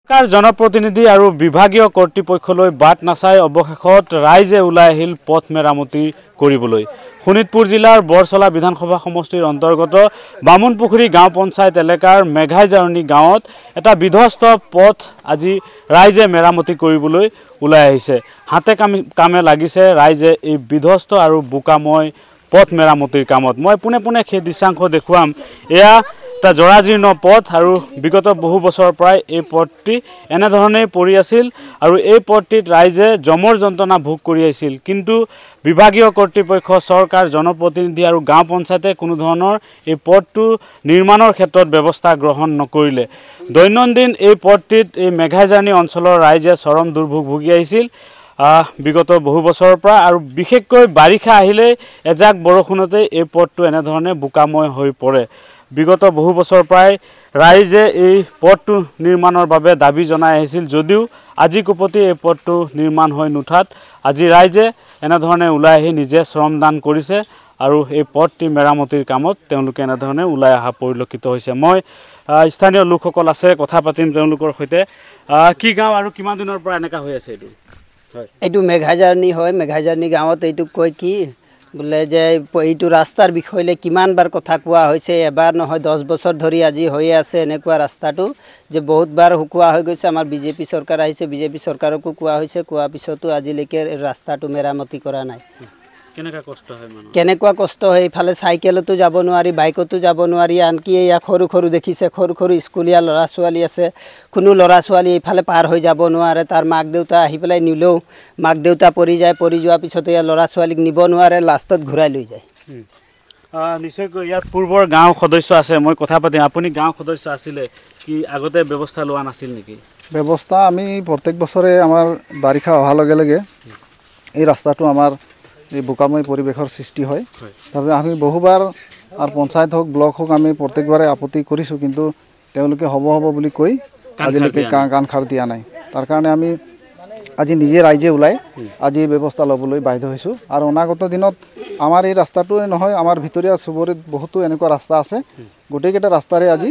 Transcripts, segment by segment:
सरकार जनप्रतिनिधि और विभागीय कर्तृपक्षলৈ बात नाचाई अवशेषत राइजे उलाई आहिल पथ मेरामती কৰিবলৈ। शोणितपुर जिलार बरसला विधानसभा समष्टिर अंतर्गत बामुनपुखुरी गाँव पंचायत एलेकार मेघाईजारणी गाँवत एटा विध्वस्त पथ আজি राइजे मेरामती কৰিবলৈ उलाई आहिছে। हाते कामे लागिছে राइजे এই विध्वस्त और बोकामय पथ मेरामतीर कामत। मैं पुने पुने সেই দৃশ্যাংশ দেখুৱাম। এয়া এটা জৰাজীৰ্ণ পথ আৰু বিগত বহু বছৰৰ পৰাই এই পথটি এনেধৰণেই পৰি আছিল আৰু এই পথটিত ৰাইজে জমৰ যন্ত্ৰণা ভোগ কৰি আহিছিল। কিন্তু বিভাগীয় কৰ্তৃপক্ষ, চৰকাৰ, জনপ্ৰতিনিধি আৰু গাঁও পঞ্চায়তে কোনো ধৰণৰ এই পথটো নিৰ্মাণৰ ক্ষেত্ৰত ব্যৱস্থা গ্ৰহণ নকৰিলে। দৈনন্দিন এই পথটিত এই মেঘাইজাৰনী অঞ্চলৰ ৰাইজে চৰম দুৰ্ভোগ ভুগি আহিছিল বিগত বহু বছৰৰ পৰা। আৰু বিশেষকৈ বাৰিষা আহিলে এজাক বৰষুণতে এই পথটো এনেধৰণে বোকাময় হৈ পৰে। বিগত বহু বছৰ পৰাই ৰাইজে এই পথটো নিৰ্মাণৰ বাবে দাবী জনাই আহিছিল, যদিও আজি কোপতি এই পথটো নিৰ্মাণ হৈ নুঠাত আজি ৰাইজে এনেধৰণে ওলাই আহি নিজে শ্ৰমদান কৰিছে আৰু এই পথটি মেৰামতিৰ কামত তেওঁলোকে এনেধৰণে ওলাই অহা পৰিলক্ষিত হৈছে। মই স্থানীয় লোকসকল আছে, কথা পাতিম তেওঁলোকৰ সৈতে। কি গাঁও আৰু কিমান দিনৰ পৰা এনেকা হৈ আছে এইটো? হয়, এইটো মেঘাইজাৰনী হয়। মেঘাইজাৰনী গাঁৱত এইটো কয় কি বোলে যে এইটো ৰাস্তাৰ বিষয়লৈ কিমানবাৰ কথা কোৱা হৈছে, এবাৰ নহয় 10 বছৰ ধৰি আজি হৈ আছে এনেকুৱা ৰাস্তাটো যে বহুতবাৰ কোৱা হৈ গৈছে। আমাৰ বিজেপি চৰকাৰ আহিছে, বিজেপি চৰকাৰকো কোৱা হৈছে, কোৱাৰ পিছতো আজিলৈকে ৰাস্তাটো মেৰামতি কৰা নাই। কেনেকুৱা কষ্ট হয়, এইফালে চাইকেলতো যাব নোৱাৰি, বাইকতো যাব নোৱাৰি। আনকি এয়া সৰু সৰু দেখিছে, সৰু সৰু স্কুলীয়া ল'ৰা ছোৱালী আছে, কোনো ল'ৰা ছোৱালী এইফালে পাৰ হৈ যাব নোৱাৰে। তাৰ মাক দেউতা আহি পেলাই নিলেও মাক দেউতা পৰি যায়, পৰি যোৱাৰ পিছতে ল'ৰা ছোৱালীক নিব নোৱাৰে, লাষ্টত ঘূৰাই লৈ যায়। নিশ্চয়কৈ ইয়াত পূৰ্বৰ গাঁও সদস্য আছে, মই কথা পাতিম। আপুনি গাঁও সদস্য আছিলে কি, আগতে ব্যৱস্থা লোৱা নাছিল নেকি? ব্যৱস্থা আমি প্ৰত্যেক বছৰে আমাৰ বাৰিষা অহাৰ লগে লগে এই ৰাস্তাটো আমাৰ এই বোকাময় পৰিৱেশৰ সৃষ্টি হয়। তাৰবাবে আমি বহুবাৰ আৰু পঞ্চায়ত হওক, ব্লক হওক, আমি প্ৰত্যেকবাৰে আপত্তি কৰিছোঁ, কিন্তু তেওঁলোকে হ'ব হ'ব বুলি কৈ আজিলৈকে কাণ খাৰ দিয়া নাই। তাৰ কাৰণে আমি আজি নিজে ৰাইজে ওলাই আজি ব্যৱস্থা ল'বলৈ বাধ্য হৈছোঁ। আৰু অনাগত দিনত আমাৰ এই ৰাস্তাটোৱে নহয়, আমাৰ ভিতৰীয়া চুবুৰীত বহুতো এনেকুৱা ৰাস্তা আছে, গোটেইকেইটা ৰাস্তাৰে আজি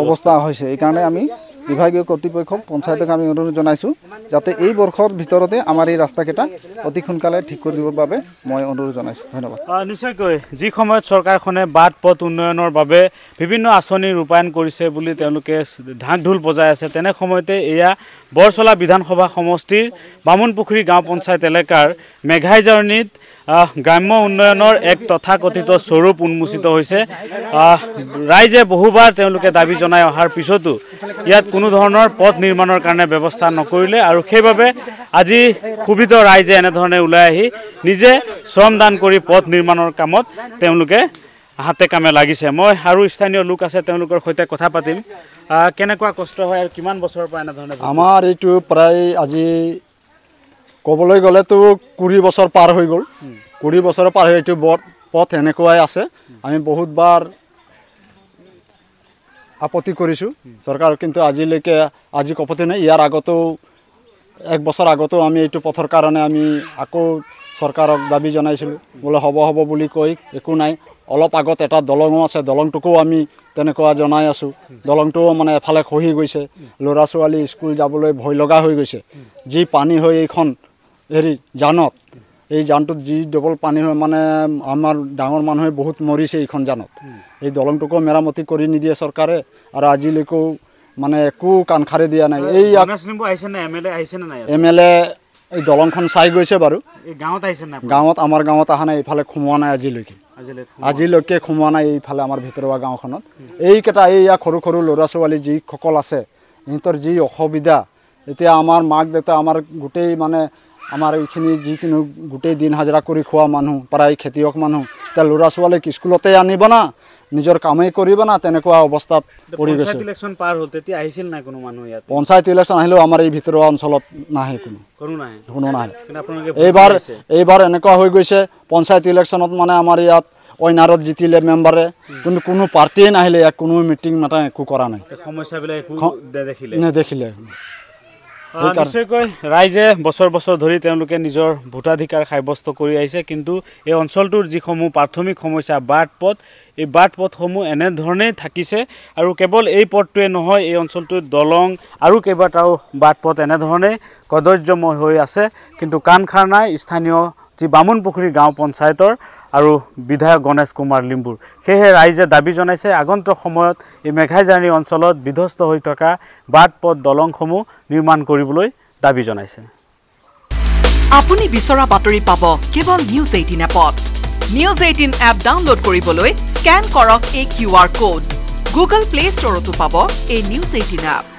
অৱস্থা হৈছে। এইকাৰণে আমি বিভাগীয় কৰ্তৃপক্ষক, পঞ্চায়তক আমি অনুৰোধ জনাইছোঁ যাতে এই বৰ্ষৰ ভিতৰতে আমাৰ এই ৰাস্তাকেইটা অতি সোনকালে ঠিক কৰি দিবৰ বাবে মই অনুৰোধ জনাইছোঁ। ধন্যবাদ। নিশ্চয়কৈ যি সময়ত চৰকাৰখনে বাট পথ উন্নয়নৰ বাবে বিভিন্ন আঁচনি ৰূপায়ণ কৰিছে বুলি তেওঁলোকে ঢাক ঢোল বজাই আছে, তেনে সময়তে এয়া বৰচলা বিধানসভা সমষ্টিৰ বামুনপুখুৰী গাঁও পঞ্চায়ত এলেকাৰ মেঘাইজাৰনীত গ্ৰাম্য উন্নয়নৰ এক তথাকথিত স্বৰূপ উন্মোচিত হৈছে। ৰাইজে বহুবাৰ তেওঁলোকে দাবী জনাই অহাৰ পিছতো ইয়াত কোনো ধৰণৰ পথ নিৰ্মাণৰ কাৰণে ব্যৱস্থা নকৰিলে আৰু সেইবাবে আজি ক্ষোভিত ৰাইজে এনেধৰণে ওলাই আহি নিজে শ্ৰমদান কৰি পথ নিৰ্মাণৰ কামত তেওঁলোকে হাতে কামে লাগিছে। মই আৰু স্থানীয় লোক আছে, তেওঁলোকৰ সৈতে কথা পাতিম। কেনেকুৱা কষ্ট হয় আৰু কিমান বছৰৰ পৰা এনেধৰণে? আমাৰ এইটো প্ৰায় আজি ক'বলৈ গ'লেতো 20 বছৰ পাৰ হৈ গ'ল। 20 বছৰ পাৰ হৈ এইটো পথ এনেকুৱাই আছে। আমি বহুতবাৰ আপত্তি কৰিছোঁ চৰকাৰক, কিন্তু আজিলৈকে আজি কপতি নাই। ইয়াৰ আগতো 1 বছৰ আগতো আমি এইটো পথৰ কাৰণে আমি আকৌ চৰকাৰক দাবী জনাইছিলোঁ, বোলে হ'ব হ'ব বুলি কৈ একো নাই। অলপ আগত এটা দলঙো আছে, দলংটোকো আমি তেনেকুৱা জনাই আছোঁ। দলংটোও মানে এফালে খহি গৈছে, ল'ৰা ছোৱালী স্কুল যাবলৈ ভয় লগা হৈ গৈছে। যি পানী হয় এইখন জানত, এই জানটোত যি ডবল পানী হয়, মানে আমাৰ ডাঙৰ মানুহে বহুত মৰিছে এইখন জানত। এই দলংটোকো মেৰামতি কৰি নিদিয়ে চৰকাৰে আৰু আজিলৈকেও মানে একো কাণ খাৰে দিয়া নাই। এই MLA এই দলংখন চাই গৈছে বাৰু, গাঁৱত আমাৰ গাঁৱত অহা নাই, এইফালে সোমোৱা নাই আজিলৈকে সোমোৱা নাই এইফালে আমাৰ ভিতৰুৱা গাঁওখনত। এইকেইটা এইয়া সৰু সৰু ল'ৰা ছোৱালী যিসকল আছে, সিহঁতৰ যি অসুবিধা। এতিয়া আমাৰ মাক দেউতা, আমাৰ গোটেই মানে আমাৰ এইখিনি যিকোনো গোটেই দিন হাজিৰা কৰি খোৱা মানুহ, প্ৰায় খেতিয়ক মানুহ, এতিয়া ল'ৰা ছোৱালীক স্কুলতে আনিব না, নিজৰ কামেই কৰিব না, তেনেকুৱা অৱস্থাত পৰি গৈছে। পঞ্চায়ত ইলেকশ্যন আহিলেও আমাৰ এই ভিতৰুৱা অঞ্চলত নাহে, কোনো নাহে। এইবাৰ এনেকুৱা হৈ গৈছে, পঞ্চায়ত ইলেকশ্যনত মানে আমাৰ ইয়াত অইনাৰত জিতিলে মেম্বাৰে, কিন্তু কোনো পাৰ্টিয়ে নাহিলে, ইয়াত কোনো মিটিং মাতা একো কৰা নাই, নেদেখিলে। নিশ্চয়কৈ ৰাইজে বছৰ বছৰ ধৰি তেওঁলোকে নিজৰ ভোটাধিকাৰ সাব্যস্ত কৰি আহিছে কিন্তু এই অঞ্চলটোৰ যিসমূহ প্ৰাথমিক সমস্যা বাট পথ এই বাট পথসমূহ এনেধৰণেই থাকিছে আৰু কেৱল এই পথটোৱে নহয় এই অঞ্চলটোত দলং আৰু কেইবাটাও বাট পথ এনেধৰণেই কদৰ্যময় হৈ আছে কিন্তু কাণ খাৰ নাই স্থানীয় যি বামুণপুখুৰী গাঁও পঞ্চায়তৰ আৰু বিধায়ক গণেশ কুমাৰ লিম্বুৰ সেয়েহে ৰাইজে দাবী জনাইছে আগন্তুক সময়ত এই মেঘাইজানী অঞ্চলত বিধ্বস্ত হৈ থকা বাট পথ দলংসমূহ নিৰ্মাণ কৰিবলৈ দাবী জনাইছে আপুনি বিচৰা বাতৰি পাব কেৱল নিউজ 18 এপত নিউজ 18 এপ ডাউনলোড কৰিবলৈ স্ক্যান কৰক এই QR কোড গুগল প্লে ষ্টৰতো পাব এই নিউজ 18 এপ